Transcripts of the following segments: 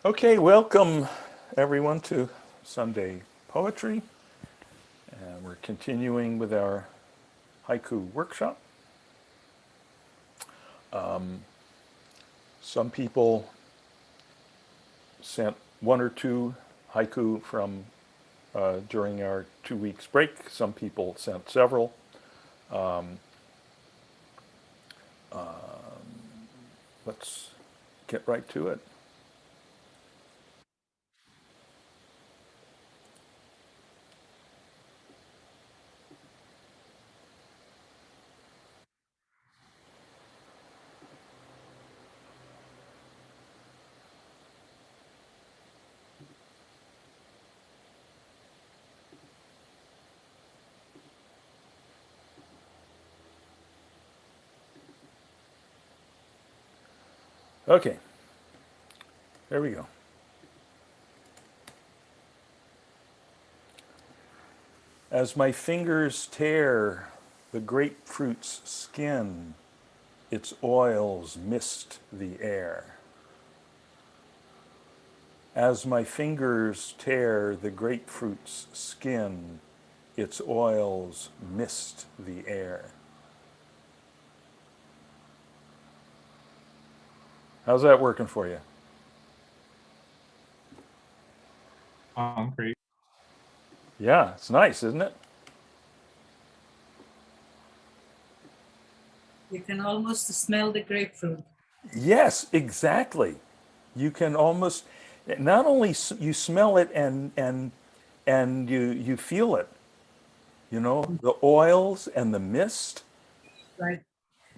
Okay, welcome everyone to Sunday Poetry. And we're continuing with our Haiku Workshop. Some people sent one or two haiku from during our 2 weeks break. Some people sent several. Let's get right to it. Okay, there we go. As my fingers tear the grapefruit's skin, its oils mist the air. As my fingers tear the grapefruit's skin, its oils mist the air. How's that working for you? Concrete. Yeah, it's nice, isn't it? You can almost smell the grapefruit. Yes, exactly. You can almost not only you smell it and you feel it. You know, the oils and the mist. Right.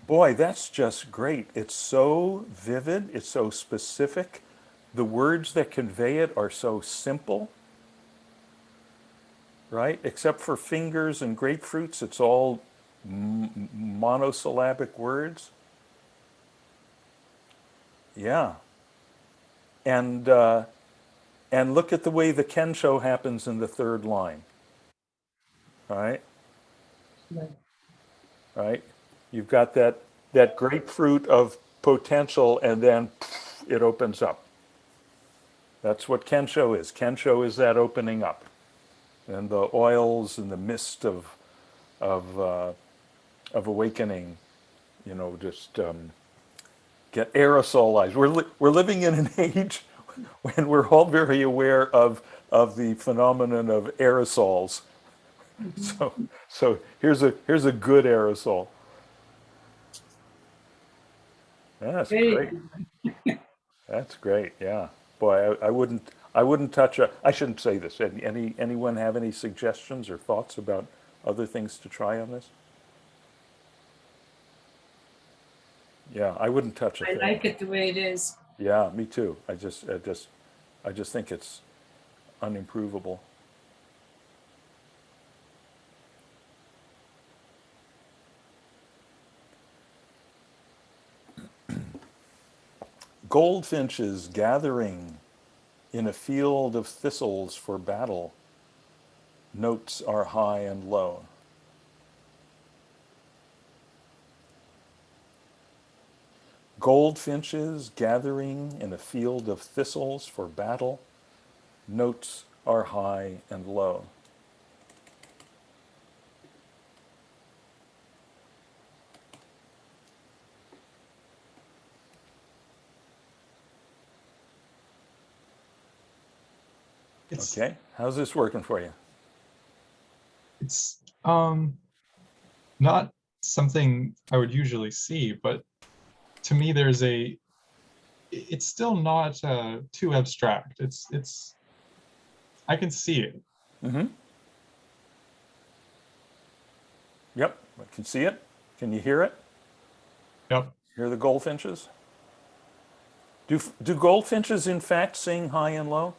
Boy, that's just great. It's so vivid, it's so specific. The words that convey it are so simple, right? Except for fingers and grapefruits, it's all monosyllabic words. Yeah. And and look at the way the Kensho happens in the third line, right? Right. Right? You've got that grapefruit of potential and then it opens up. That's what Kensho is. Kensho is that opening up. And the oils and the mist of, uh, of awakening, you know, just get aerosolized. We're living in an age when we're all very aware of the phenomenon of aerosols. So, so here's a good aerosol. That's Very great. That's great. Yeah. Boy, I wouldn't touch a. I shouldn't say this. Anyone have any suggestions or thoughts about other things to try on this? Yeah, I wouldn't touch a I thing. like it the way it is. Yeah, me too. I just think it's unimprovable. Goldfinches gathering in a field of thistles for battle. Notes are high and low. Goldfinches gathering in a field of thistles for battle. Notes are high and low. It's Okay, how's this working for you? it's not something I would usually see, but to me it's still not too abstract. It's I can see it. Mm-hmm. Yep, I can see it. Can you hear it? Yep. Hear the goldfinches? Do goldfinches in fact sing high and low?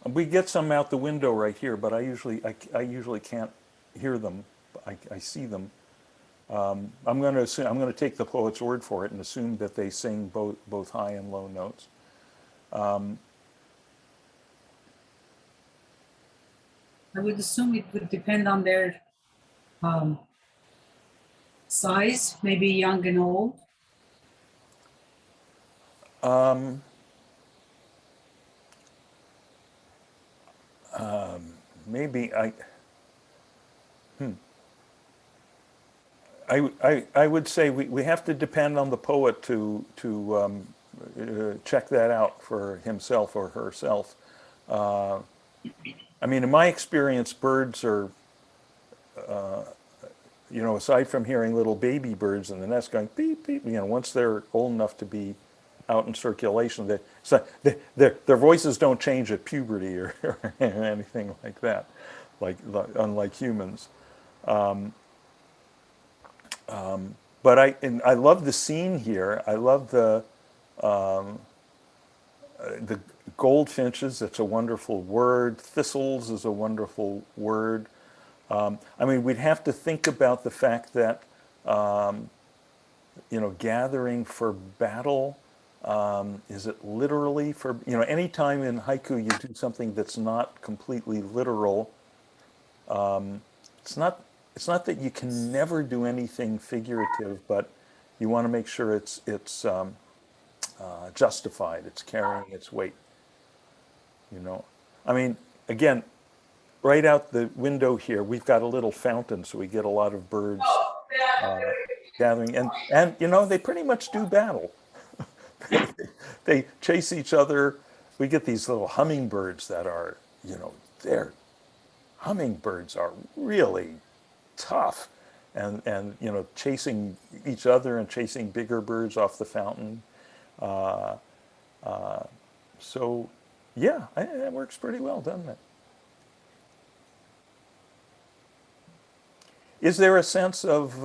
We get some out the window right here, but I usually can't hear them. I see them. I'm going to take the poet's word for it and assume that they sing both high and low notes. I would assume it would depend on their um, size, maybe young and old. maybe I would say we have to depend on the poet to check that out for himself or herself. I mean, in my experience, birds are, aside from hearing little baby birds in the nest going beep beep, once they're old enough to be out in circulation, their voices don't change at puberty or anything like that, unlike humans. But I love the scene here. I love the goldfinches. It's a wonderful word. Thistles is a wonderful word. I mean, we'd have to think about the fact that gathering for battle. Is it literally for anytime in haiku you do something that's not completely literal? It's not it's not that you can never do anything figurative, but you want to make sure it's justified. It's carrying its weight. I mean, again, right out the window here, we've got a little fountain, so we get a lot of birds gathering, and they pretty much do battle. They chase each other. We get these little hummingbirds that are, they're hummingbirds are really tough, and chasing each other and chasing bigger birds off the fountain. So, yeah, that works pretty well, doesn't it? Is there a sense of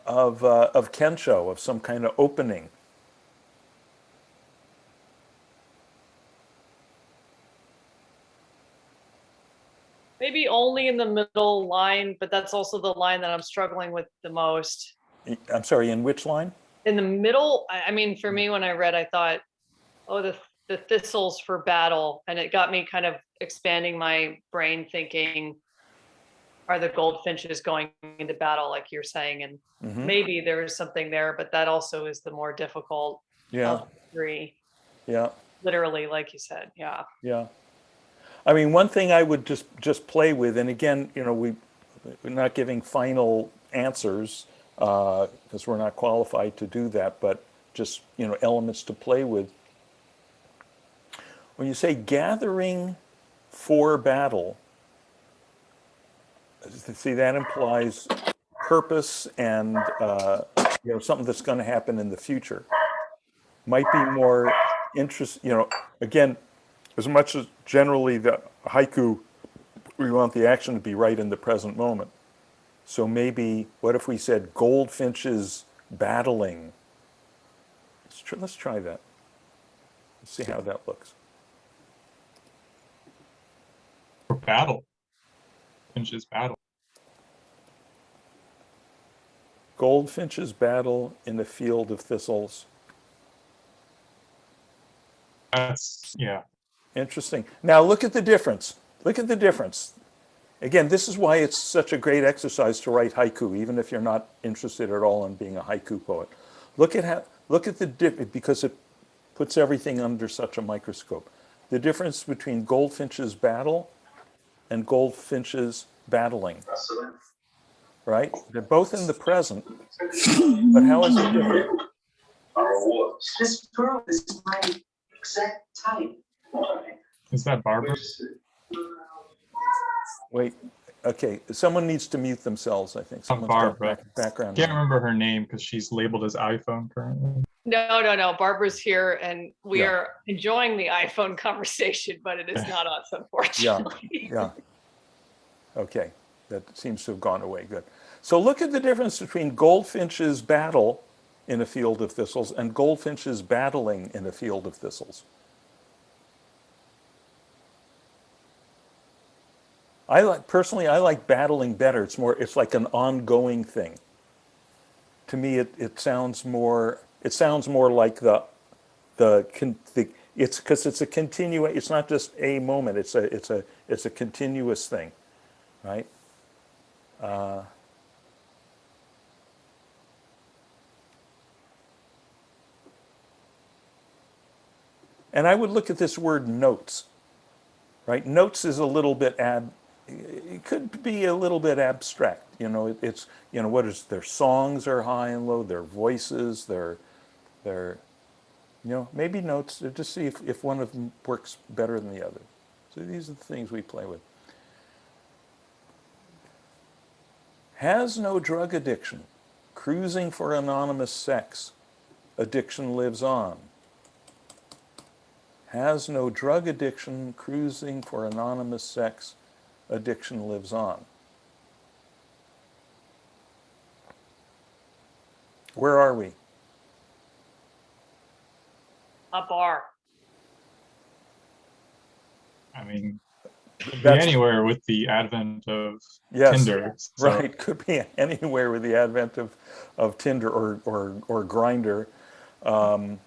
Kensho, of some kind of opening? Maybe only in the middle line, but that's also the line that I'm struggling with the most. I'm sorry, in which line? In the middle, I mean, for me, when I read, I thought, oh, the thistles for battle. And it got me kind of expanding my brain thinking, are the goldfinches going into battle, like you're saying? And maybe there is something there, but that also is the more difficult Yeah, of the three, yeah, literally, like you said. Yeah. yeah. I mean, one thing I would just play with, and again, we're not giving final answers because we're not qualified to do that, but just elements to play with. When you say gathering for battle, see, that implies purpose and something that's going to happen in the future. Might be more interest. Again, as much as generally the haiku, we want the action to be right in the present moment. So maybe, what if we said goldfinches battling? Let's try that. Let's see how that looks. For battle. Finches battle. Goldfinches battle in a field of thistles. That's, yeah. Interesting. Now look at the difference. Look at the difference. Again, this is why it's such a great exercise to write haiku, even if you're not interested at all in being a haiku poet. Look at the difference, because it puts everything under such a microscope. The difference between goldfinches battle and goldfinches battling. Right? They're both in the present, but how is it different? This girl is my exact type. Is that Barbara? Wait, okay, someone needs to mute themselves, I think. Someone's got Barbara. background. Can't remember her name because she's labeled as iPhone currently. No. Barbara's here, and we Yeah. are enjoying the iPhone conversation, but it is not us, unfortunately. Yeah. Okay, that seems to have gone away. Good. So look at the difference between goldfinches battle in a field of thistles and goldfinches battling in a field of thistles. Personally, I like battling better. It's like an ongoing thing. To me, it sounds more like it's because it's a continuous. It's not just a moment. It's a continuous thing, right? And I would look at this word notes. right? Notes is a little bit it could be a little bit abstract. It's, what is their songs are high and low, their voices, their maybe notes, just see if one of them works better than the other. So these are the things we play with. Has no drug addiction, cruising for anonymous sex, addiction lives on. Has no drug addiction, cruising for anonymous sex, addiction lives on. Where are we? A bar. I mean, could be That's- anywhere with the advent of Yes, Tinder. So right. Could be anywhere with the advent of Tinder or Grinder. But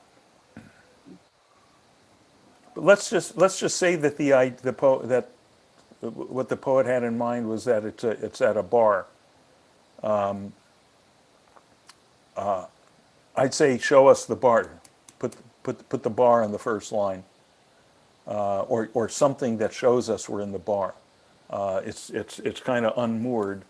let's just say that that what the poet had in mind was that it's at a bar. I'd say show us the bar. Put the bar on the first line, or something that shows us we're in the bar. It's kind of unmoored.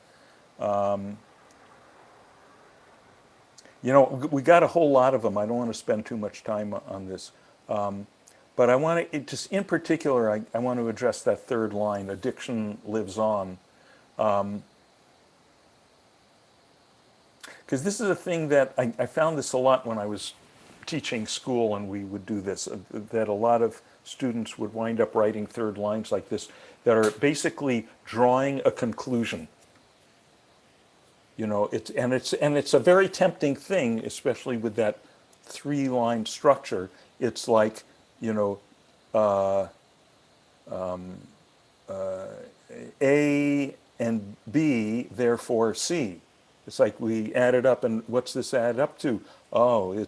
We got a whole lot of them. I don't want to spend too much time on this. But I want to, just in particular, I want to address that third line, addiction lives on. Because this is a thing that I found this a lot when I was teaching school and we would do this, that a lot of students would wind up writing third lines like this that are basically drawing a conclusion. It's a very tempting thing, especially with that three-line structure. It's like, A and B, therefore C. It's like we add it up, and what's this add up to? Oh,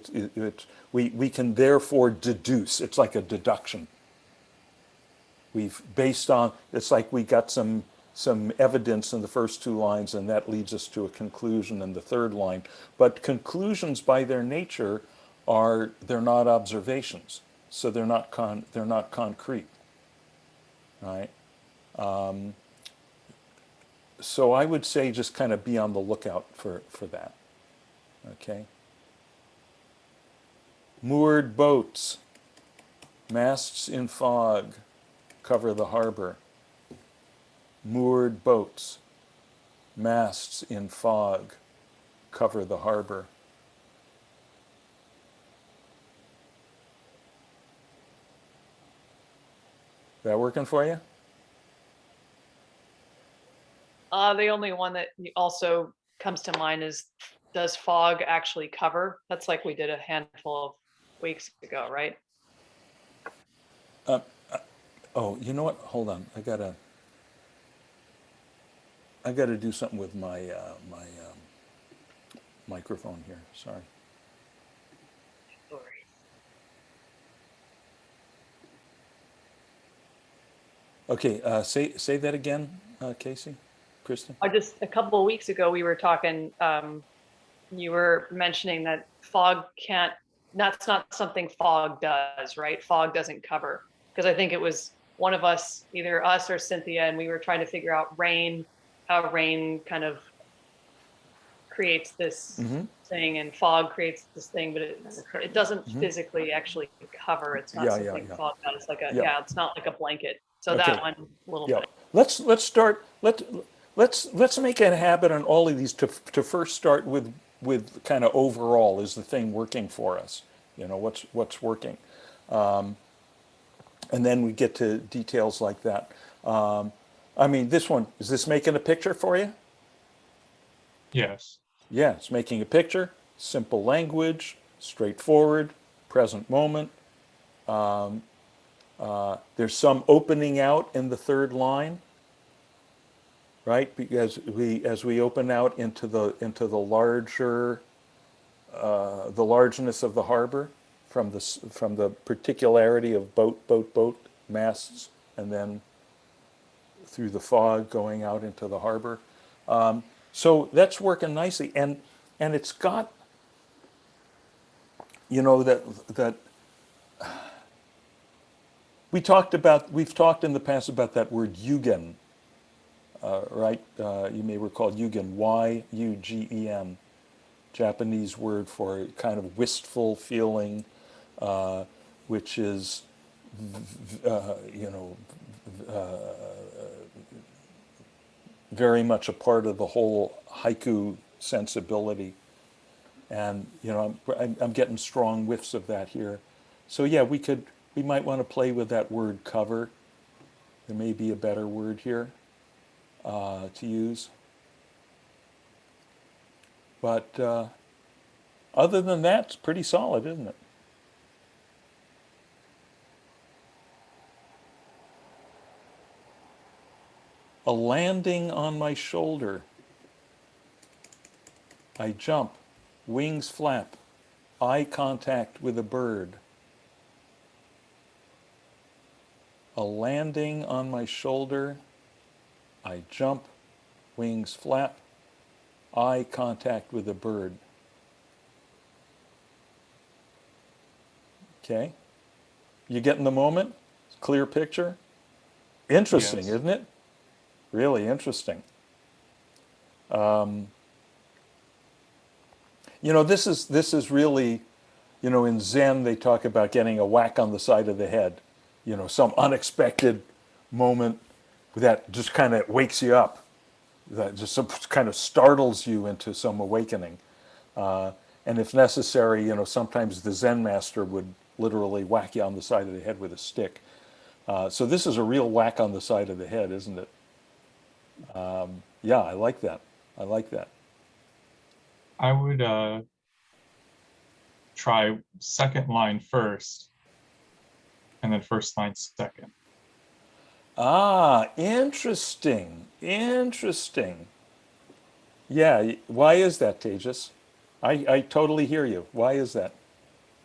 we can therefore deduce. It's like a deduction. It's like we got some evidence in the first two lines, and that leads us to a conclusion in the third line. But conclusions, by their nature, they're not observations, so they're not concrete, right? So I would say just kind of be on the lookout for that. Okay. Moored boats, masts in fog, cover the harbor. Moored boats, masts in fog, cover the harbor. That working for you? The only one that also comes to mind is, does fog actually cover? That's like we did a handful of weeks ago, right? Oh, you know what? Hold on. I gotta do something with my microphone here. Sorry. Okay. Say that again, Casey, Kristen. Just a couple of weeks ago, we were talking, you were mentioning that that's not something fog does, right? Fog doesn't cover. Because I think it was one of us, either us or Cynthia, and we were trying to figure out how rain kind of creates this thing, and fog creates this thing, but it doesn't physically actually cover. It's not something fog does. It's not like a blanket. So Okay. that one a little bit. Let's make a habit on all of these to first start with kind of overall, is the thing working for us? What's working, and then we get to details like that. This one, is this making a picture for you? yes. Yeah, it's making a picture. Simple language, straightforward, present moment. There's some opening out in the third line, right? Because as we open out into the largeness of the harbor, from the particularity of boat masts, and then through the fog going out into the harbor. So that's working nicely, and it's got, that we've talked in the past about that word yugen, right? You may recall yugen, Y-U-G-E-N, Japanese word for kind of wistful feeling, which is, you know, very much a part of the whole haiku sensibility. And, you know, I'm getting strong whiffs of that here. So yeah, we might want to play with that word cover. There may be a better word here to use. But other than that, it's pretty solid, isn't it? A landing on my shoulder. I jump, wings flap, eye contact with a bird. A landing on my shoulder. I jump, wings flap, eye contact with a bird. Okay? You getting the moment? Clear picture? Interesting, Yes. isn't it? Really interesting. You know, this is really, you know, in Zen they talk about getting a whack on the side of the head. You know, some unexpected moment that just kind of wakes you up, that just kind of startles you into some awakening. And if necessary, you know, sometimes the Zen master would literally whack you on the side of the head with a stick. So this is a real whack on the side of the head, isn't it? Yeah, I like that. I like that. I would try second line first and then first line second. Ah, interesting. Interesting. Yeah, why is that, Tejas? I totally hear you. Why is that?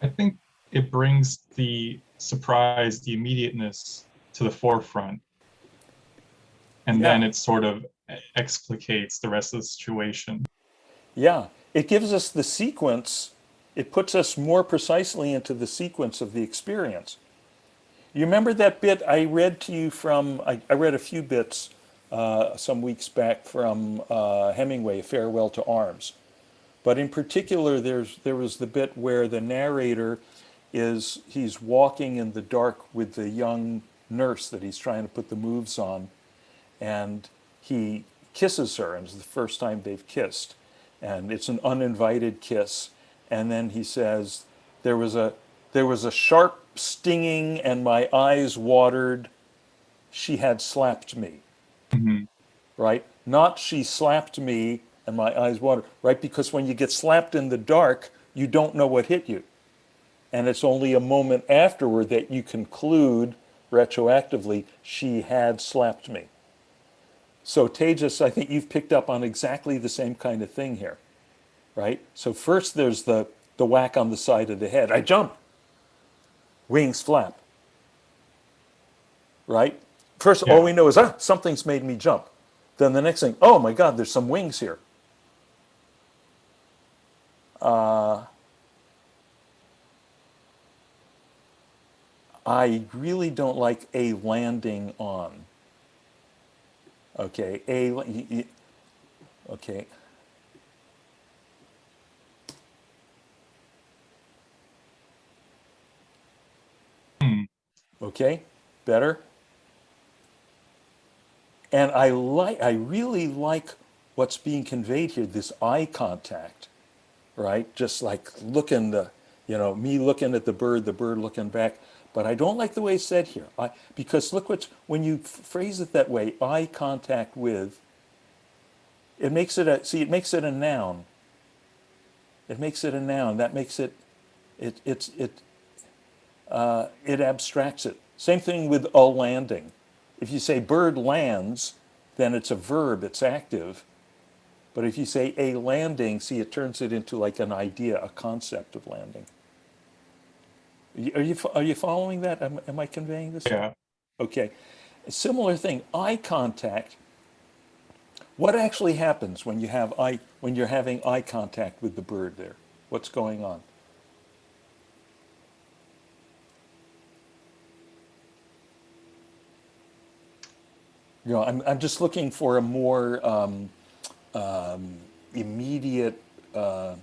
I think it brings the surprise, the immediateness to the forefront, and Yeah, then it sort of explicates the rest of the situation. yeah. It gives us the sequence. It puts us more precisely into the sequence of the experience. You remember that bit I read to you from, I read a few bits some weeks back from Hemingway, Farewell to Arms. But in particular, there was the bit where the narrator he's walking in the dark with the young nurse that he's trying to put the moves on, and he kisses her, and it's the first time they've kissed, and it's an uninvited kiss, and then he says, there was a sharp stinging, and my eyes watered. She had slapped me, Mhm. right? Not she slapped me and my eyes watered, right? Because when you get slapped in the dark, you don't know what hit you. And it's only a moment afterward that you conclude retroactively, she had slapped me. So Tejas, I think you've picked up on exactly the same kind of thing here, right? So first there's the whack on the side of the head. I jump, wings flap, right? First, all Yeah. we know is, something's made me jump. Then the next thing, oh my God, there's some wings here. I really don't like a landing on. Okay, okay. Hmm. Okay, better. And I really like what's being conveyed here, this eye contact, right? Just like looking me looking at the bird looking back. But I don't like the way it's said here. Because look when you phrase it that way, eye contact with, it makes it it makes it a noun. It makes it a noun. That makes it, it, it's, it abstracts it. Same thing with a landing. If you say bird lands, then it's a verb, it's active. But if you say a landing, see, it turns it into like an idea, a concept of landing. Are you following that? Am I conveying this? Yeah. Okay. A similar thing, eye contact. What actually happens when when you're having eye contact with the bird there? What's going on? You know, I'm just looking for a more immediate, There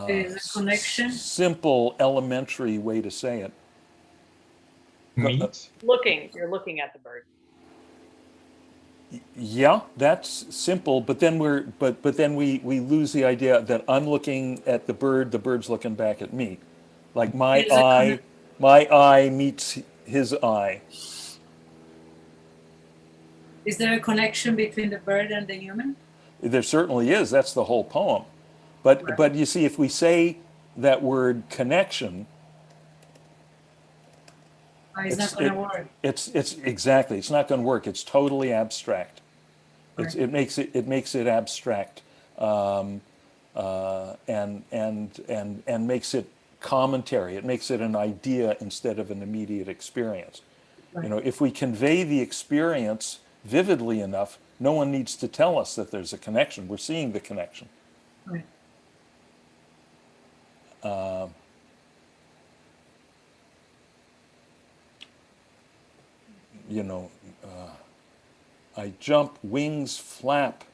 is a connection. simple, elementary way to say it. Meet? You're looking at the bird. Yeah, that's simple, but then we lose the idea that I'm looking at the bird's looking back at me. Like There's a my eye meets his eye. Is there a connection between the bird and the human? There certainly is. That's the whole poem. Right. But you see, if we say that word connection, It's not going to work. it's exactly. It's not going to work. It's totally abstract. Right. It makes it abstract, and makes it commentary. It makes it an idea instead of an immediate experience. Right. You know, if we convey the experience vividly enough, no one needs to tell us that there's a connection. We're seeing the connection. Right. You know, I jump, wings flap.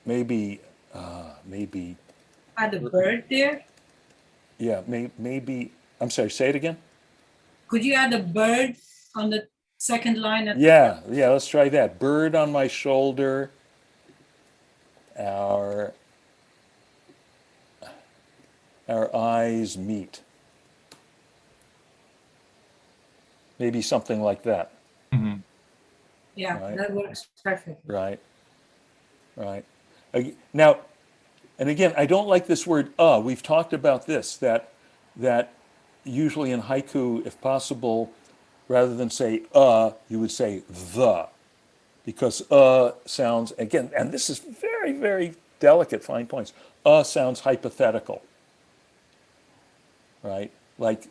Maybe, maybe, Add a bird there. yeah, maybe. I'm sorry. Say it again. Could you add a bird on the second line? Yeah, yeah. Let's try that. Bird on my shoulder. Our eyes meet. Maybe something like that. Mhm. Yeah, Right. that works perfectly. Right. Right. Now, and again, I don't like this word We've talked about this, that usually in haiku, if possible, rather than say you would say the, because sounds, again, and this is very, very delicate, fine points. Sounds hypothetical, right? Like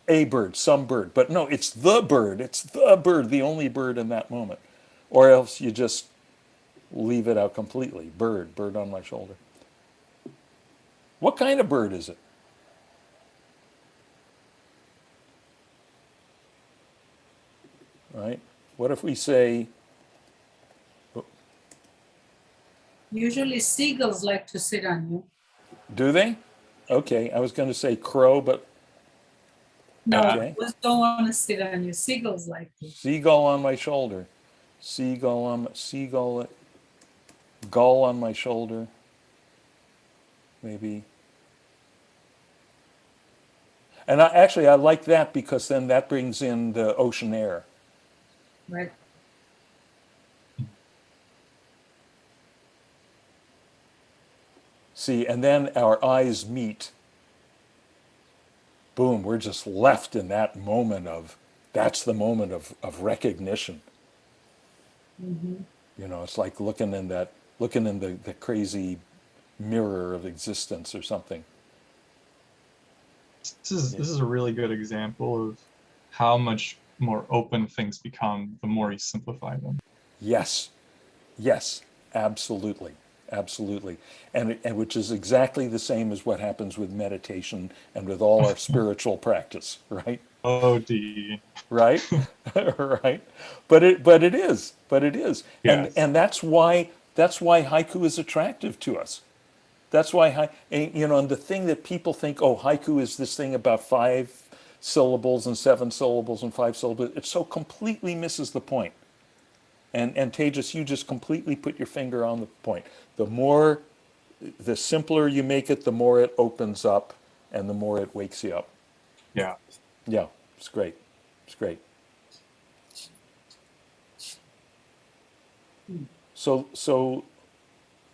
a bird, some bird, but no, it's the bird. It's the bird, the only bird in that moment. Or else you just leave it out completely. Bird on my shoulder. What kind of bird is it? Right? What if we say, Usually seagulls like to sit on you. do they? Okay, I was going to say crow, but No, okay. birds don't want to sit on you. Seagulls like to. Seagull on my shoulder. Gull on my shoulder. Maybe. And I like that because then that brings in the ocean air. Right. See, and then our eyes meet. Boom, we're just left in that moment that's the moment of recognition. Mm-hmm. You know, it's like looking in the crazy mirror of existence or something. This is a really good example of how much more open things become the more you simplify them. Yes, yes, absolutely, absolutely, and which is exactly the same as what happens with meditation and with all our spiritual practice, right? Oh, D. Right, right. But it is, Yes. and that's why haiku is attractive to us. That's why and the thing that people think, oh, haiku is this thing about 5 syllables and 7 syllables and 5 syllables. It so completely misses the point. And Tejas, you just completely put your finger on the point. The simpler you make it, the more it opens up, and the more it wakes you up. Yeah. Yeah, it's great. It's great. So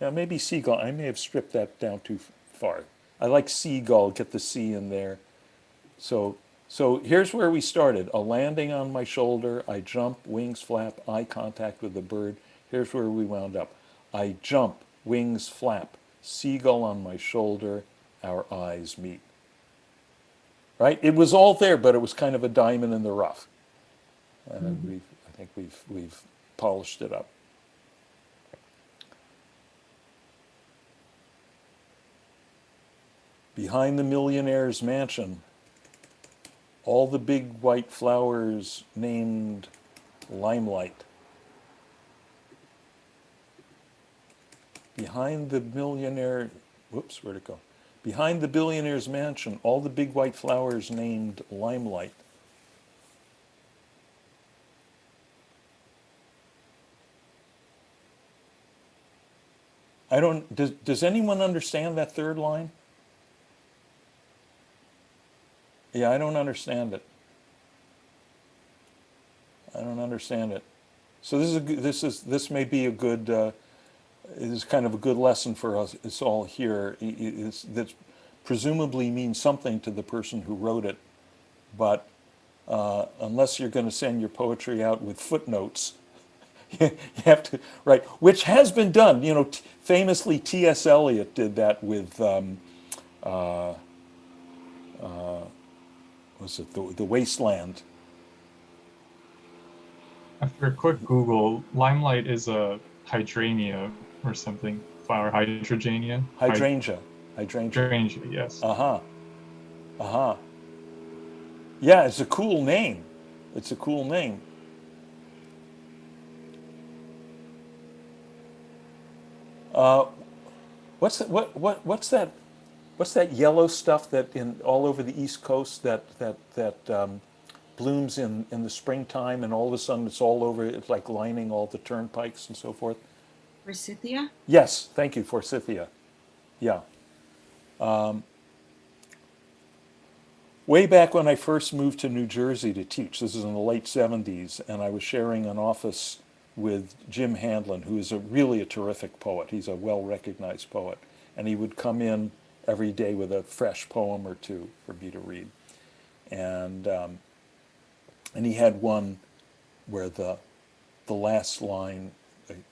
yeah, maybe seagull. I may have stripped that down too far. I like seagull. Get the C in there. So here's where we started. A landing on my shoulder. I jump, wings flap, eye contact with the bird. Here's where we wound up. I jump, wings flap, seagull on my shoulder. Our eyes meet. Right? It was all there, but it was kind of a diamond in the rough. I think we've polished it up. Behind the millionaire's mansion, all the big white flowers named Limelight. Behind the millionaire, whoops, where'd it go? Behind the billionaire's mansion, all the big white flowers named Limelight. I don't, does anyone understand that third line? Yeah, I don't understand it. I don't understand it. So this may be a good, it is kind of a good lesson for us. It's all here. That presumably means something to the person who wrote it, but unless you're going to send your poetry out with footnotes, you have to write, which has been done. You know, famously T.S. Eliot did that with was it the Wasteland? After a quick Google, limelight is a hydrangea or something. Flower hydrogenia. Hydrangea. Hydrangea. Hydrangea, yes. Uh-huh. Uh-huh. Yeah, it's a cool name. It's a cool name. What's that, what's that yellow stuff that in all over the East Coast that blooms in the springtime, and all of a sudden it's all over, it's like lining all the turnpikes and so forth? Forsythia? Yes, thank you, forsythia. Yeah. Way back when I first moved to New Jersey to teach, this is in the late 70s, and I was sharing an office with Jim Handlin, who is really a terrific poet. He's a well-recognized poet. And he would come in every day with a fresh poem or two for me to read. And he had one where the last line,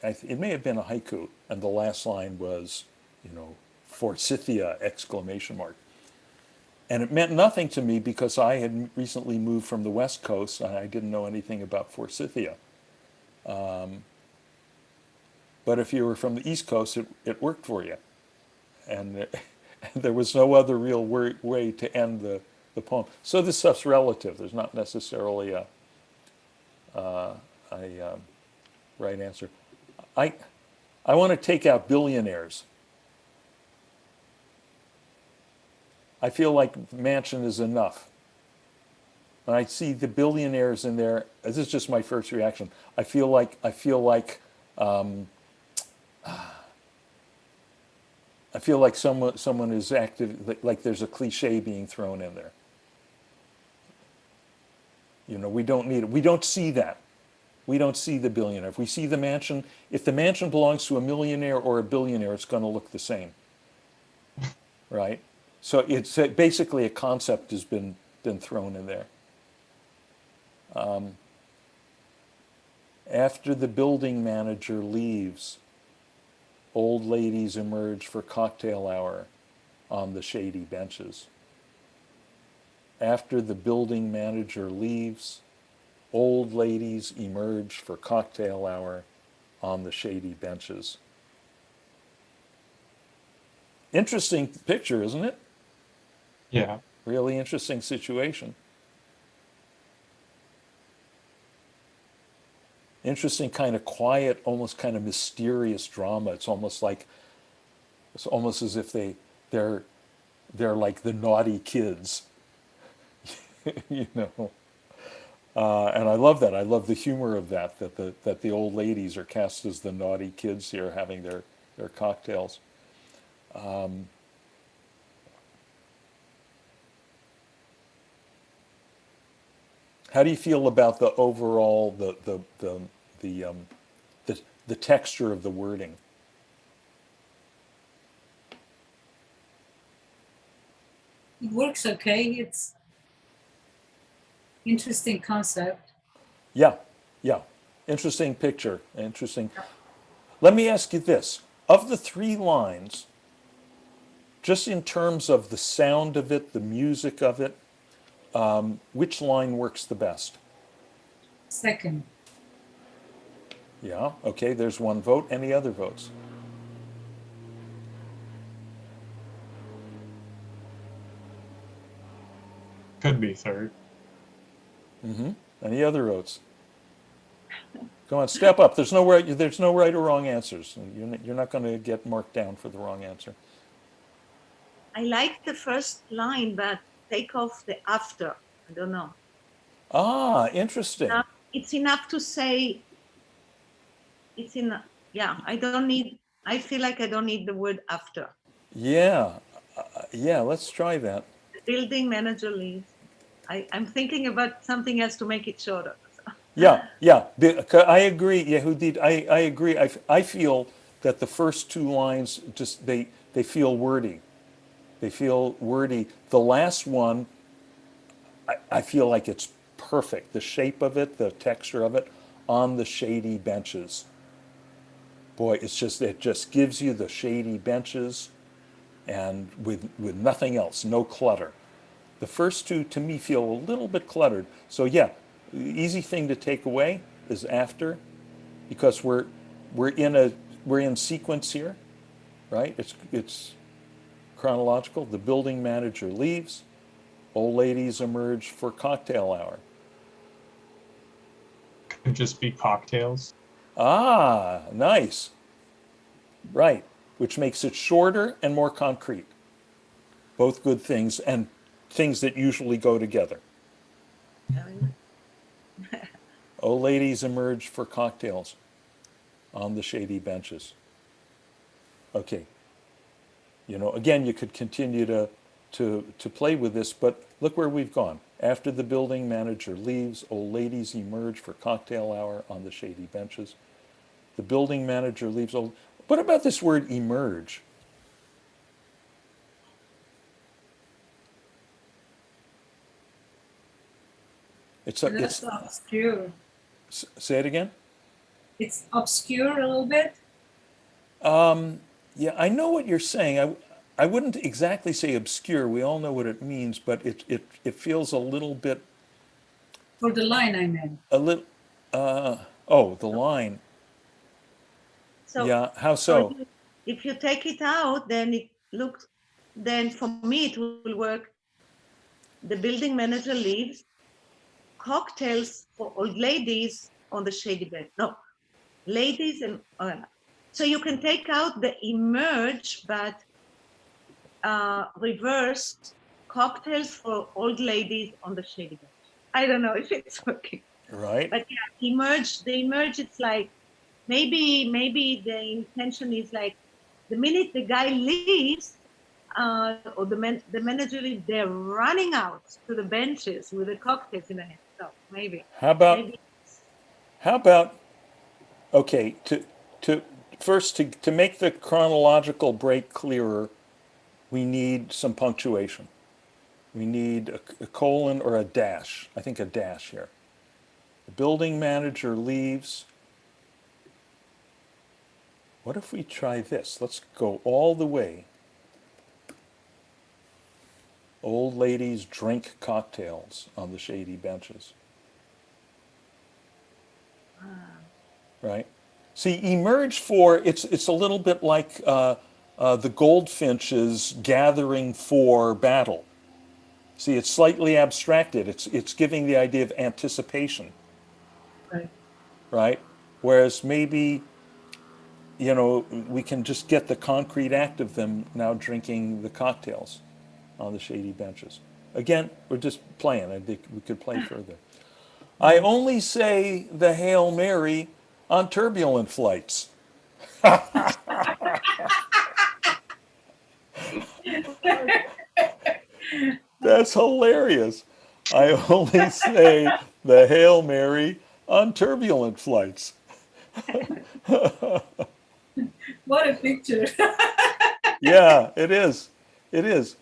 it may have been a haiku, and the last line was, you know, forsythia, exclamation mark. And it meant nothing to me because I had recently moved from the West Coast and I didn't know anything about forsythia. But if you were from the East Coast, it worked for you. And there was no other real way to end the poem. So this stuff's relative. There's not necessarily a right answer. I want to take out billionaires. I feel like mansion is enough. When I see the billionaires in there, this is just my first reaction. I feel like someone is active, like there's a cliche being thrown in there. You know, we don't need it. We don't see that. We don't see the billionaire. If we see the mansion, if the mansion belongs to a millionaire or a billionaire, it's going to look the same, right? So it's basically a concept has been thrown in there. After the building manager leaves, old ladies emerge for cocktail hour on the shady benches. After the building manager leaves, old ladies emerge for cocktail hour on the shady benches. Interesting picture, isn't it? Yeah. Really interesting situation. Interesting kind of quiet, almost kind of mysterious drama. It's almost as if they're like the naughty kids, you know. And I love that. I love the humor of that the old ladies are cast as the naughty kids here having their cocktails. How do you feel about the overall the texture of the wording? It works okay. It's interesting concept. Yeah, yeah. Interesting picture. Interesting. Let me ask you this. Of the three lines, just in terms of the sound of it, the music of it, which line works the best? Second, Yeah, okay, there's one vote. Any other votes? Could be third. Any other oats? Come on, step up. There's no right or wrong answers. You're not going to get marked down for the wrong answer. I like the first line, but take off the after. I don't know. Ah, interesting. Now, it's enough to say, it's in, yeah, I feel like I don't need the word after. Yeah, yeah, let's try that. The building manager leaves. I'm thinking about something else to make it shorter. Yeah, yeah, I agree. Yehudit, I agree. I feel that the first two lines just, they feel wordy. They feel wordy. The last one, I feel like it's perfect. The shape of it, the texture of it, on the shady benches. Boy, it just gives you the shady benches and with nothing else, no clutter. The first two to me feel a little bit cluttered. So yeah, the easy thing to take away is after, because we're in sequence here, right? It's chronological. The building manager leaves. Old ladies emerge for cocktail hour. Could just be cocktails. Ah, nice. Right, which makes it shorter and more concrete. Both good things and things that usually go together. Old ladies emerge for cocktails on the shady benches. Okay. Again, you could continue to play with this, but look where we've gone. After the building manager leaves, old ladies emerge for cocktail hour on the shady benches. The building manager leaves. What about this word emerge? That's obscure. Say it again. It's obscure a little bit. Yeah, I know what you're saying. I wouldn't exactly say obscure. We all know what it means, but it feels a little bit. For the line, I meant. A little. Oh, the line. So, Yeah. How so? If you take it out, then for me it will work. The building manager leaves. Cocktails for old ladies on the shady bed. No, ladies and so you can take out the emerge, but reverse cocktails for old ladies on the shady bed. I don't know if it's working. Right. But yeah, emerge. The emerge. It's like maybe the intention is like the minute the guy leaves, or the manager leaves, they're running out to the benches with the cocktails in their hand. So maybe. How about? Maybe. How about? Okay. To make the chronological break clearer, we need some punctuation. We need a colon or a dash. I think a dash here. The building manager leaves. What if we try this? Let's go all the way. Old ladies drink cocktails on the shady benches. Right? See, emerge for, it's a little bit like the goldfinches gathering for battle. See, it's slightly abstracted. It's giving the idea of anticipation. Right. Right? Whereas maybe, we can just get the concrete act of them now drinking the cocktails on the shady benches. Again, we're just playing. I think we could play further. I only say the Hail Mary on turbulent flights. That's hilarious. I only say the Hail Mary on turbulent flights. What a picture. Yeah, it is. It is.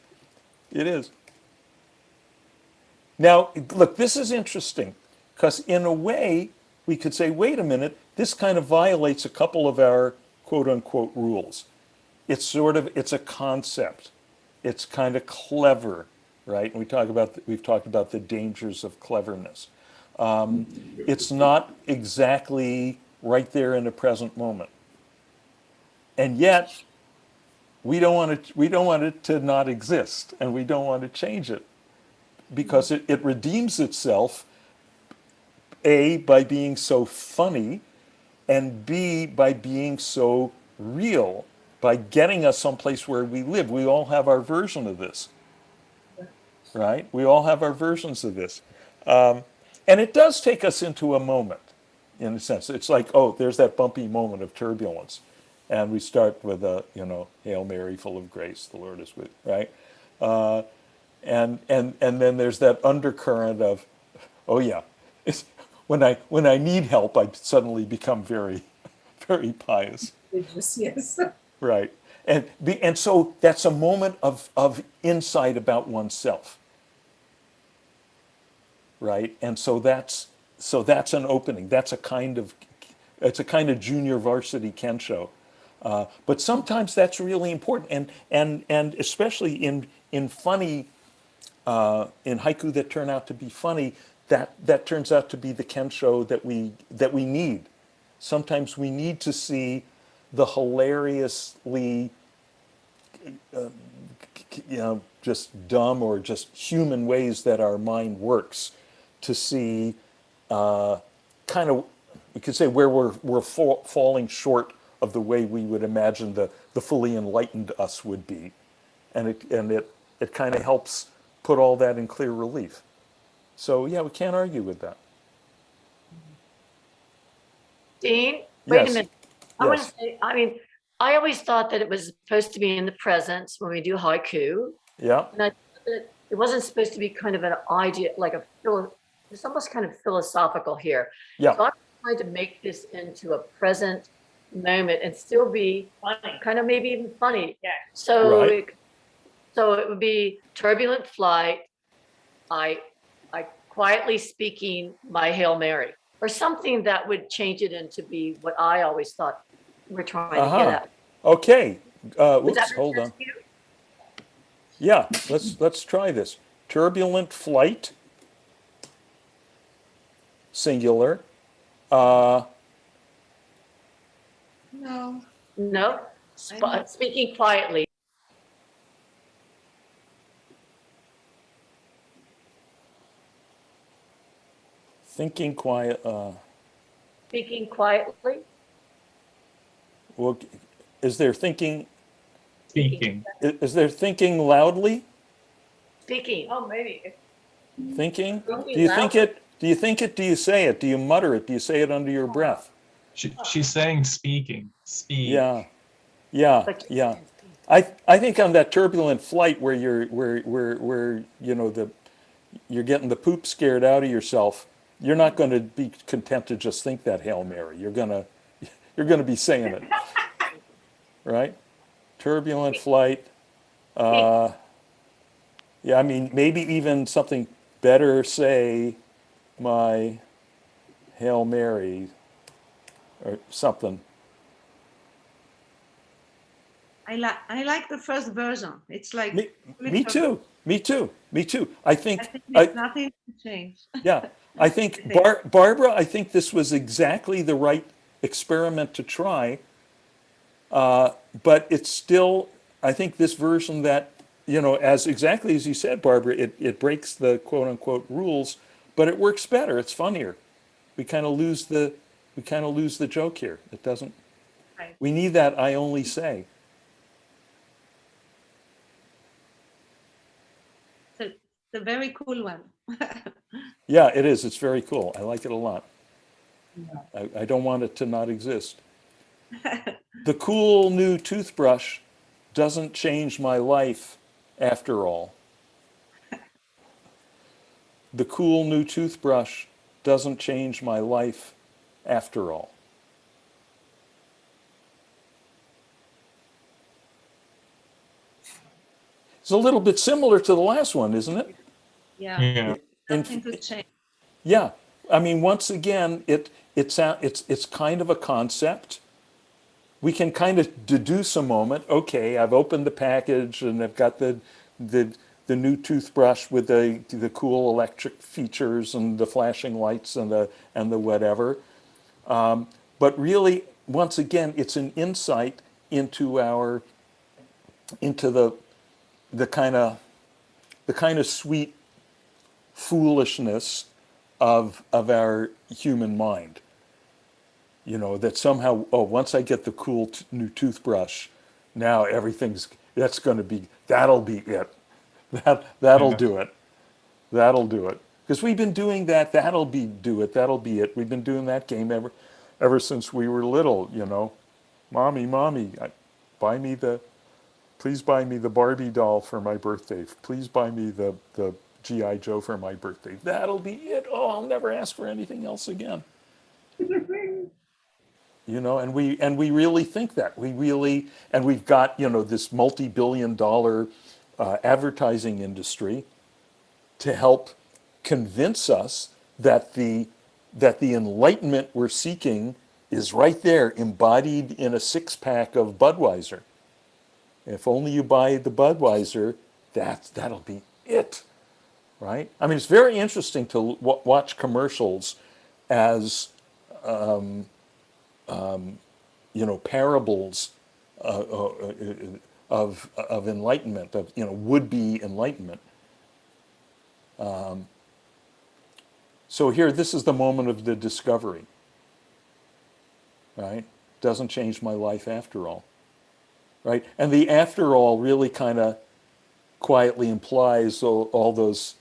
It is. Now, look, this is interesting because in a way we could say, wait a minute, this kind of violates a couple of our quote unquote rules. It's a concept. It's kind of clever, right? And we've talked about the dangers of cleverness. It's not exactly right there in the present moment. And yet, we don't want it to not exist, and we don't want to change it. because it redeems itself, A, by being so funny, and B, by being so real, by getting us someplace where we live. We all have our version of this, right? We all have our versions of this. And it does take us into a moment, in a sense. It's like, oh, there's that bumpy moment of turbulence. And we start with a, Hail Mary, full of grace, the Lord is with you, right? And then there's that undercurrent of, oh yeah, when I need help, I suddenly become very, very pious, Religious, yes. right? And so that's a moment of insight about oneself, right? And so that's an opening. It's a kind of junior varsity Kensho. But sometimes that's really important, and especially in funny in haiku that turn out to be funny, that turns out to be the Kensho that we need. Sometimes we need to see the hilariously, just dumb or just human ways that our mind works, to see kind of, we could say, where we're falling short of the way we would imagine the fully enlightened us would be, and it kind of helps put all that in clear relief. So yeah, we can't argue with that. Dean, wait Yes. a minute. I want to Yes. say, I mean, I always thought that it was supposed to be in the present when we do haiku. Yeah. And I thought that it wasn't supposed to be kind of an idea, like it's almost kind of philosophical here. Yeah. So I'm trying to make this into a present moment and still be Funny. kind of maybe even funny. Yeah. So, Right. so it would be turbulent flight. I quietly speaking my Hail Mary, or something that would change it into be what I always thought we're trying to get at. Okay. Does Whoops, that make hold sense on. to you? Yeah, let's try this. Turbulent flight, singular. No, No, I know. speaking quietly. Thinking quiet. Speaking quietly. Well, is there thinking? Speaking. Is there thinking loudly? Speaking. Oh, maybe. Thinking? Speaking Do you think loudly. it? Do you think it? Do you say it? Do you mutter it? Do you say it under your breath? She's saying speaking. Speak. Yeah, yeah, But yeah. I think on that turbulent flight where you're getting the poop scared out of yourself, you're not going to be content to just think that Hail Mary. You're gonna be saying it, right? Turbulent flight. Yeah, I mean, maybe even something better, say my Hail Mary or something. I like the first version. It's like Me too. Me too. Me too. I think I think there's nothing to change. yeah. I think Barbara, I think this was exactly the right experiment to try. But it's still, I think this version that, as exactly as you said, Barbara, it breaks the quote unquote rules, but it works better. It's funnier. We kind of lose the joke here. It doesn't. Right. We need that I only say. So it's a very cool one. Yeah, it is. It's very cool. I like it a lot. I don't want it to not exist. The cool new toothbrush doesn't change my life after all. The cool new toothbrush doesn't change my life after all. It's a little bit similar to the last one, isn't it? Yeah, Yeah. nothing to change. Yeah. I mean, once again, it's kind of a concept. We can kind of deduce a moment. Okay, I've opened the package and I've got the new toothbrush with the cool electric features and the flashing lights and the whatever. But really, once again, it's an insight into the kind of sweet foolishness of our human mind. You know, that somehow, oh, once I get the cool new toothbrush, now that'll be it. That'll Yeah. do it. That'll do it. Because we've been doing that. That'll be it. We've been doing that game ever since we were little. You know, mommy, buy me the, please buy me the Barbie doll for my birthday. Please buy me the GI Joe for my birthday. That'll be it. Oh, I'll never ask for anything else again. You know, and we really think that. And we've got, you know, this multi-billion-dollar advertising industry to help convince us that the enlightenment we're seeking is right there, embodied in a six-pack of Budweiser. If only you buy the Budweiser, that'll be it, right? I mean, it's very interesting to watch commercials as you know, parables of enlightenment, of, you know, would-be enlightenment. So here, this is the moment of the discovery, right? Doesn't change my life after all, right? And the after all really kind of quietly implies all those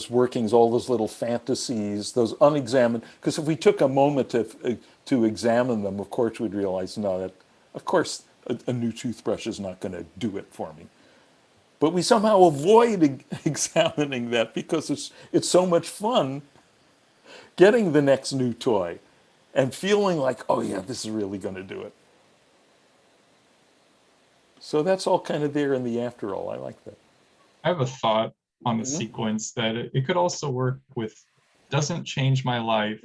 workings, all those little fantasies, those unexamined. Because if we took a moment to examine them, of course we'd realize, no, that of course a new toothbrush is not going to do it for me. But we somehow avoid examining that because it's so much fun getting the next new toy and feeling like, oh yeah, this is really going to do it. So that's all kind of there in the after all. I like that. I have a thought on the sequence that it could also work with doesn't change my life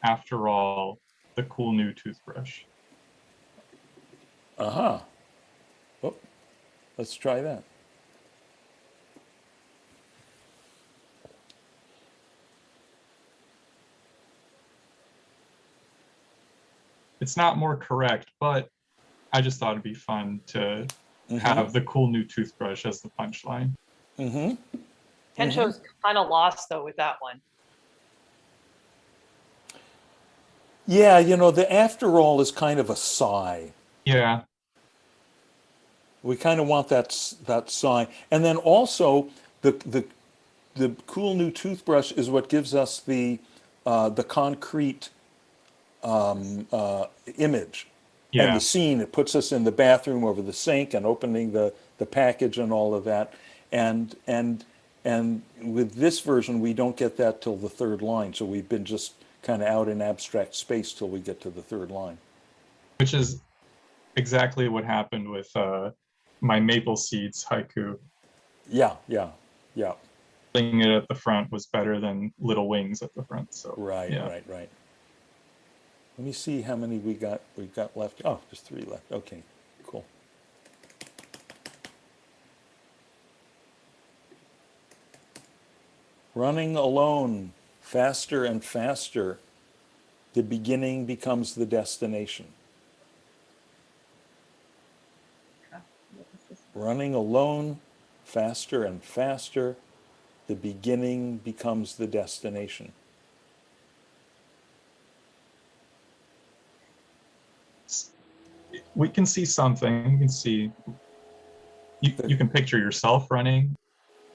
after all, the cool new toothbrush. Uh-huh. Oh, let's try that. It's not more correct, but I just thought it'd be fun to have the cool new toothbrush as the punchline. Kensho's kind of lost though with that one. Yeah, you know, the after all is kind of a sigh. Yeah. We kind of want that sigh. And then also the cool new toothbrush is what gives us the concrete image. Yeah. And the scene. It puts us in the bathroom over the sink and opening the package and all of that. And with this version, we don't get that till the third line. So we've been just kind of out in abstract space till we get to the third line. Which is exactly what happened with my maple seeds haiku. Yeah. Putting it at the front was better than little wings at the front. So Right. Let me see how many we've got left. Oh, just 3 left. Okay, cool. Running alone, faster and faster, the beginning becomes the destination. Running alone, faster and faster, the beginning becomes the destination. We can see something. You can see, you can picture yourself running.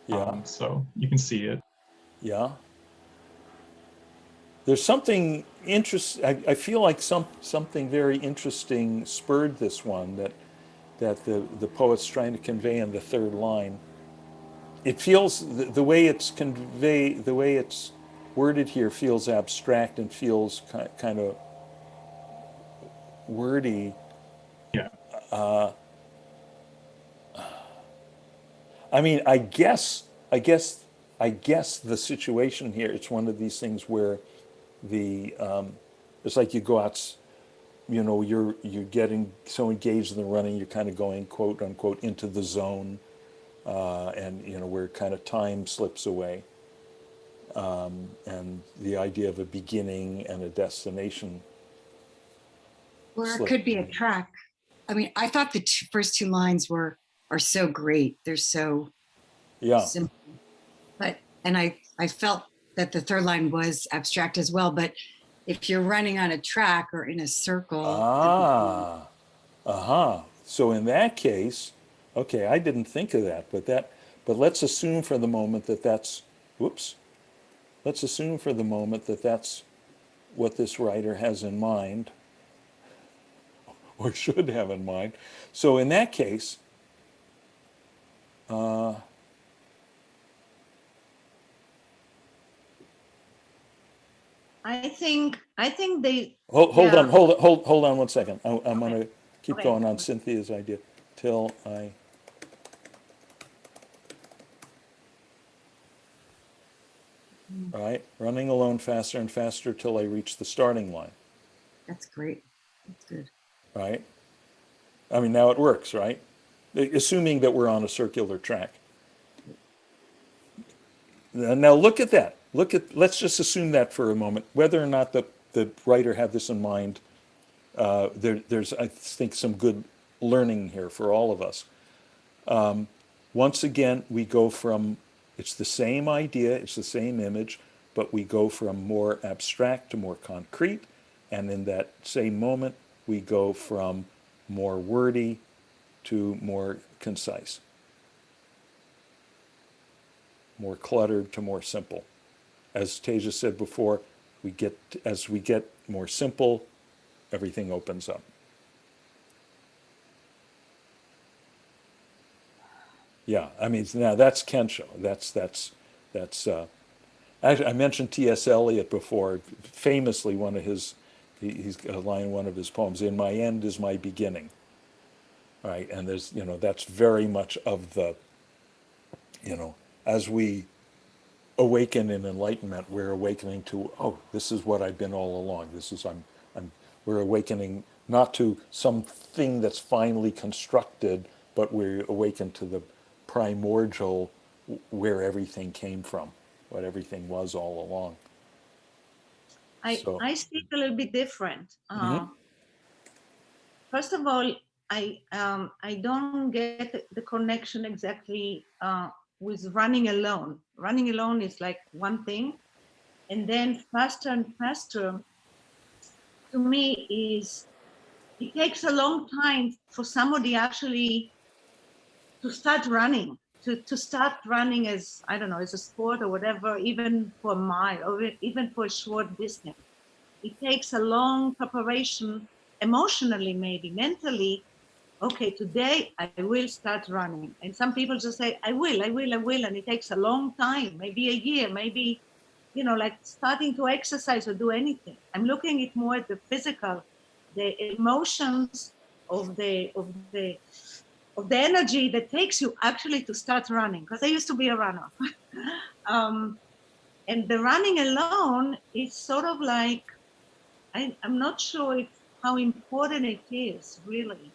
Yeah. So you can see it. Yeah. There's something interesting. I feel like something very interesting spurred this one that the poet's trying to convey in the third line. It feels the way it's worded here feels abstract and feels kind of wordy. Yeah. I mean, I guess the situation here, it's one of these things where it's like you go out, you know, you're getting so engaged in the running, you're kind of going, quote unquote, into the zone, and you know, where kind of time slips away, and the idea of a beginning and a destination. Or it could be a track. I mean, I thought the first 2 lines are so great. They're so simple. But and I felt that the third line was abstract as well, but if you're running on a track or in a circle, Ah, so in that case, okay, I didn't think of that, but let's assume for the moment that that's, whoops, let's assume for the moment that that's what this writer has in mind, or should have in mind. So in that case, I think they, hold yeah, on, hold on 1 second. I'm okay, gonna keep okay. going on Cynthia's idea till I. All right, running alone faster and faster till I reach the starting line. that's great. That's good. Right? I mean, now it works, right? Assuming that we're on a circular track. Now look at that. Let's just assume that for a moment. Whether or not the writer had this in mind, there's, I think, some good learning here for all of us. Once again, we go from, it's the same idea, it's the same image, but we go from more abstract to more concrete. And in that same moment, we go from more wordy to more concise, more cluttered to more simple. As Teja said before, as we get more simple, everything opens up. Yeah, I mean, now that's Kensho. That's. Actually, I mentioned T.S. Eliot before. Famously, one of his, he's got a line in one of his poems. "In my end is my beginning." Right, and there's, that's very much of the, as we awaken in enlightenment, we're awakening to, oh, this is what I've been all along. We're awakening not to something that's finely constructed, but we awaken to the primordial, where everything came from, what everything was all along. So, I see it a little bit different. Mhm. First of all, I don't get the connection exactly with running alone. Running alone is like one thing, and then faster and faster to me is, it takes a long time for somebody actually to start running, to start running as, I don't know, as a sport or whatever, even for a mile or even for a short distance. It takes a long preparation, emotionally, maybe mentally. Okay, today I will start running. And some people just say, I will. And it takes a long time, maybe a year, maybe, like starting to exercise or do anything. I'm looking at more at the physical, the emotions of the energy that takes you actually to start running. Because I used to be a runner. um, and the running alone is sort of like, I'm not sure how important it is, really.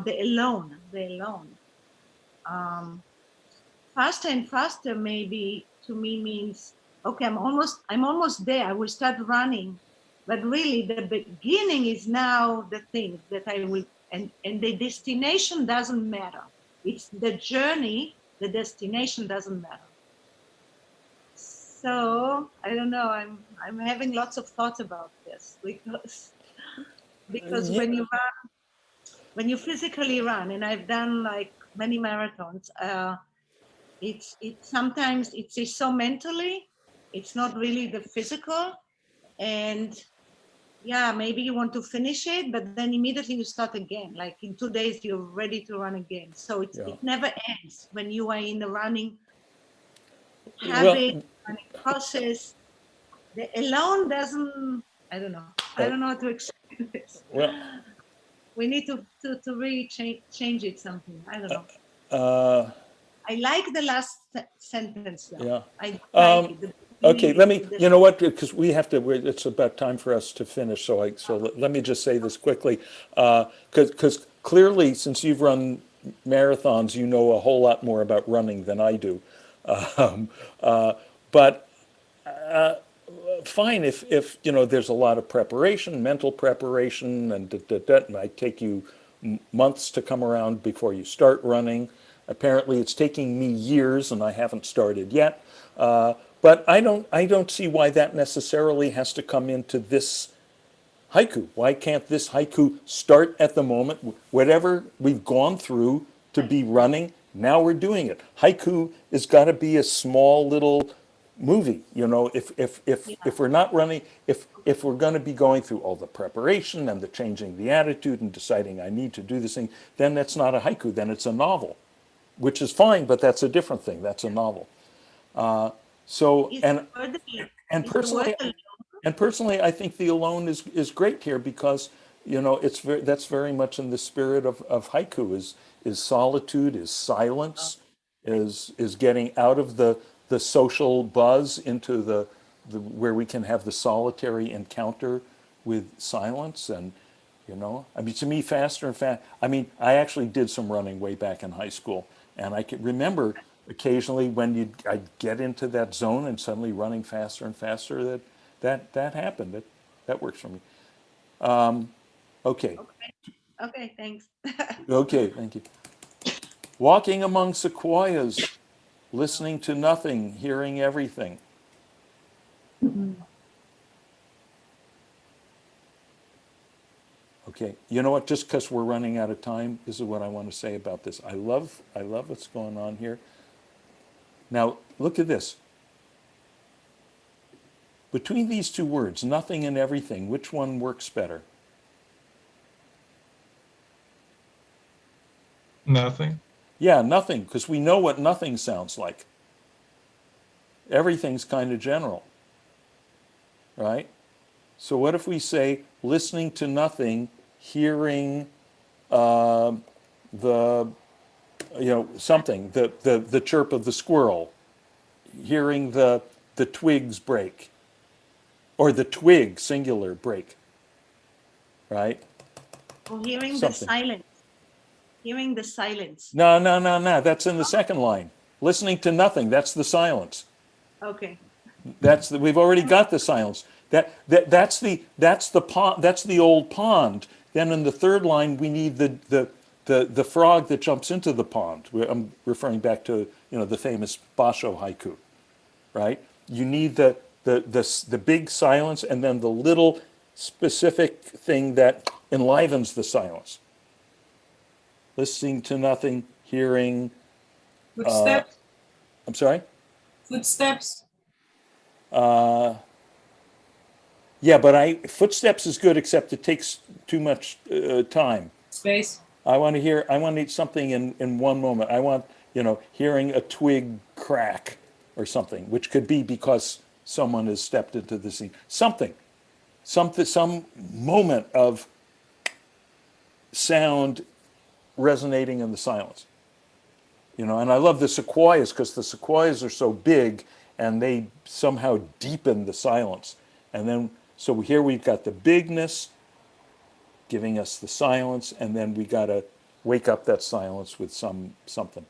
The alone. Um, Faster and faster, maybe to me means, okay, I'm almost there. I will start running, but really the beginning is now the thing that I will, and the destination doesn't matter. It's the journey. The destination doesn't matter. So I don't know. I'm having lots of thoughts about this because Yeah. when you physically run, and I've done like many marathons, it's sometimes it's so mentally, it's not really the physical. And yeah, maybe you want to finish it, but then immediately you start again. Like in 2 days, you're ready to run again. So Yeah. it never ends when you are in the running Well, habit, running process. The alone doesn't, I don't know. I don't know how to explain this. well, We need to really change it something. I don't know. uh, I like the last sentence though. yeah. I like it. The Okay, beginning, you know what, because we have to, it's about time for us to finish, so let me just say this quickly. Because clearly, since you've run marathons, you know a whole lot more about running than I do. Um, but fine, if there's a lot of preparation, mental preparation, and it might take you months to come around before you start running. Apparently, it's taking me years, and I haven't started yet. But I don't see why that necessarily has to come into this haiku. Why can't this haiku start at the moment, whatever we've gone through to be running, now we're doing it. Haiku has got to be a small little movie, you know, if we're not running, if we're going to be going through all the preparation and the changing the attitude and deciding I need to do this thing, then that's not a haiku, then it's a novel, which is fine, but that's a different thing. That's a novel. So, Is and the word, and is the word personally, and personally, I think the alone is great here because, you know, that's very much in the spirit of haiku is solitude, is silence, is getting out of the social buzz into the where we can have the solitary encounter with silence. And, you know, I mean, to me, faster and faster. I mean, I actually did some running way back in high school, and I can remember occasionally when I'd get into that zone and suddenly running faster and faster. That happened. That works for me. Okay. okay, thanks. Okay. Thank you. Walking among sequoias, listening to nothing, hearing everything. Okay. You know what? Just because we're running out of time, this is what I want to say about this. I love what's going on here. Now, look at this. Between these two words, nothing and everything, which one works better? Nothing. Yeah, nothing, because we know what nothing sounds like. Everything's kind of general, right? So what if we say listening to nothing, hearing the, you know, something, the chirp of the squirrel, hearing the twigs break, or the twig, singular, break, right? Or hearing the Something. silence. Hearing the silence. No, that's in the second line. Listening to nothing, that's the silence. Okay. We've already got the silence. That's the pond, that's the old pond. Then in the third line we need the frog that jumps into the pond. I'm referring back to, you know, the famous Basho haiku, right? You need the big silence and then the little specific thing that enlivens the silence. Listening to nothing, hearing. Footsteps, I'm sorry. footsteps. Yeah, but footsteps is good, except it takes too much time. Space. I want to need something in one moment. I want, you know, hearing a twig crack or something, which could be because someone has stepped into the scene. Some moment of sound resonating in the silence. You know, and I love the sequoias because the sequoias are so big and they somehow deepen the silence. And then, so here we've got the bigness giving us the silence, and then we got to wake up that silence with something.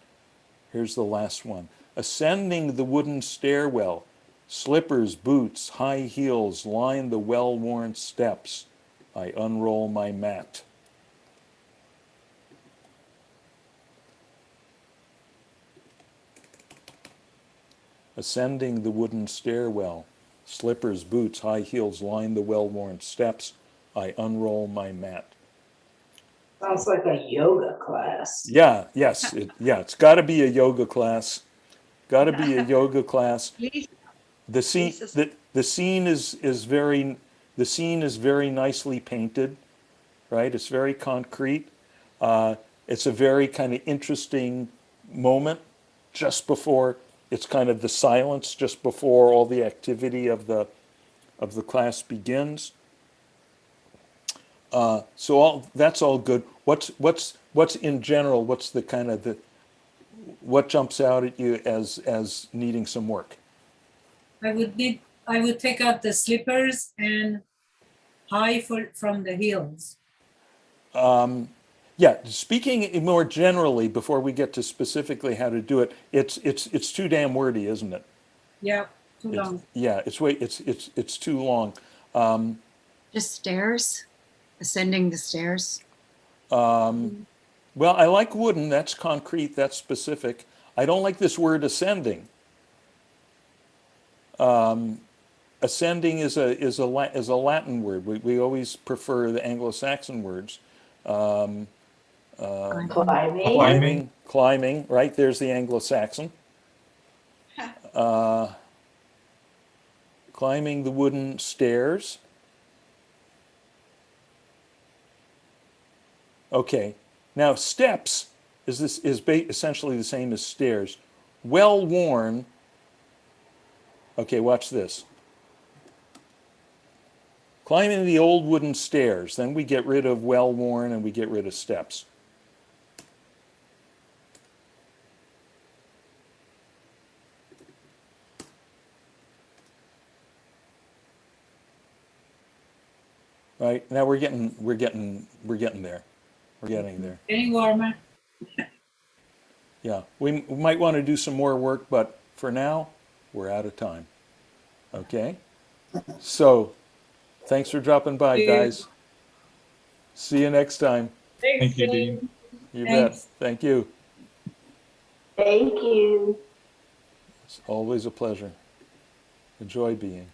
Here's the last one. Ascending the wooden stairwell, slippers, boots, high heels line the well-worn steps. I unroll my mat. Ascending the wooden stairwell, slippers, boots, high heels line the well-worn steps. I unroll my mat. Sounds like a yoga class. Yeah, yes, it's got to be a yoga class. Got to be a yoga class. Please, The scene, the scene is very nicely painted, right? It's very concrete. It's a very kind of interesting moment just before it's kind of the silence just before all the activity of the class begins. So that's all good. What's in general? What's the kind of what jumps out at you as needing some work? I would take out the slippers and high from the heels. Yeah, speaking more generally before we get to specifically how to do it, it's too damn wordy, isn't it? Yeah, too long. Yeah, it's too long. Just stairs, ascending the stairs. Well, I like wooden, that's concrete, that's specific. I don't like this word ascending. Ascending is a Latin word. We always prefer the Anglo-Saxon words. Climbing. Climbing, right? There's the Anglo-Saxon. Climbing the wooden stairs. Okay, now steps is essentially the same as stairs. Well worn. Okay, watch this. Climbing the old wooden stairs. Then we get rid of well worn and we get rid of steps. Right, now we're getting there. We're getting there. Getting warmer. Yeah, we might want to do some more work, but for now, we're out of time. Okay? So, thanks for dropping by, Thank you. guys. See you next time. Thank you, Dean. You Thanks. bet. Thank you. Thank you. It's always a pleasure. Enjoy being.